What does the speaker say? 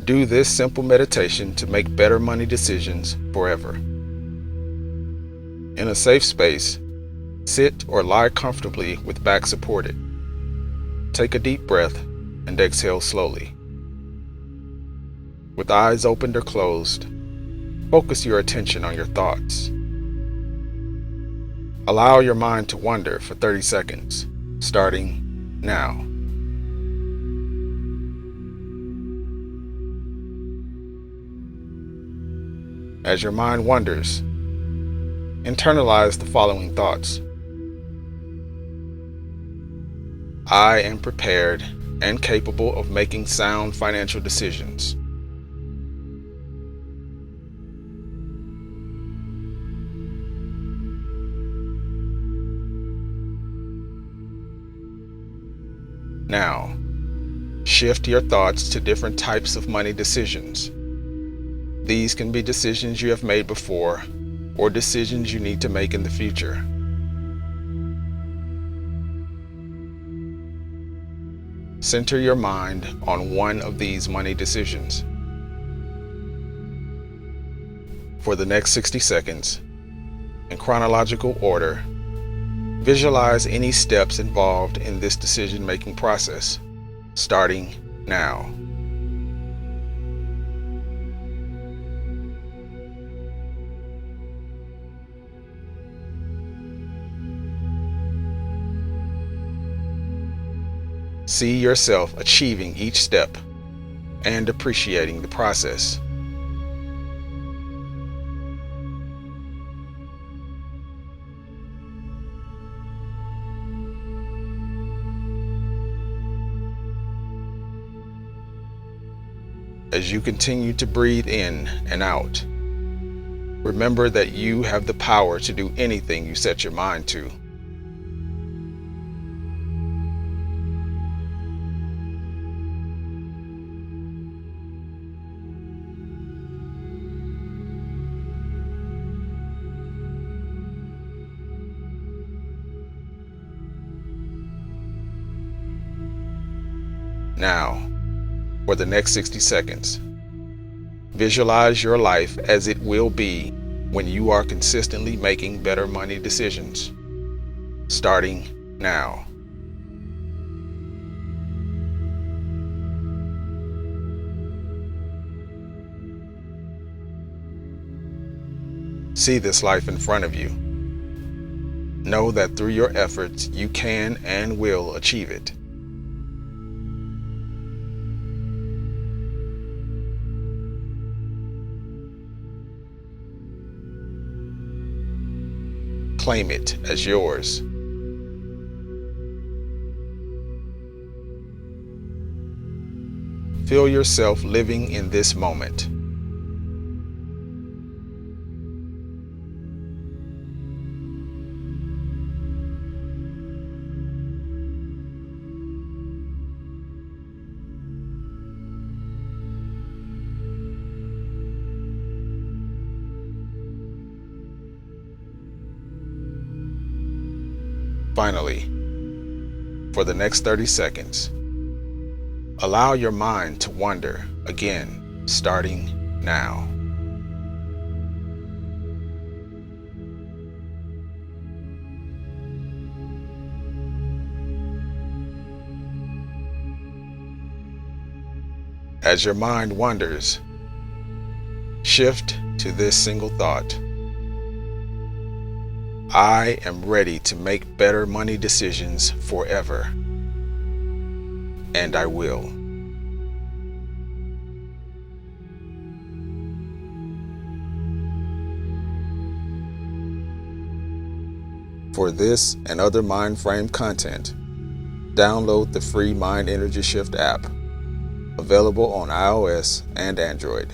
Do this simple meditation to make better money decisions forever. In a safe space, sit or lie comfortably with back supported. Take a deep breath and exhale slowly. With eyes opened or closed, focus your attention on your thoughts. Allow your mind to wander for 30 seconds, starting now. As your mind wanders, internalize the following thoughts. I am prepared and capable of making sound financial decisions. Now, shift your thoughts to different types of money decisions. These can be decisions you have made before or decisions you need to make in the future. Center your mind on one of these money decisions. For the next 60 seconds, in chronological order, visualize any steps involved in this decision-making process, starting now. See yourself achieving each step and appreciating the process. As you continue to breathe in and out, remember that you have the power to do anything you set your mind to. Now, for the next 60 seconds, visualize your life as it will be when you are consistently making better money decisions, starting now. See this life in front of you. Know that through your efforts, you can and will achieve it. Claim it as yours. Feel yourself living in this moment. Finally, for the next 30 seconds, allow your mind to wander again, starting now. As your mind wanders, shift to this single thought. I am ready to make better money decisions forever, and I will. For this and other mind frame content, download the free Mind Energy Shift app, available on iOS and Android.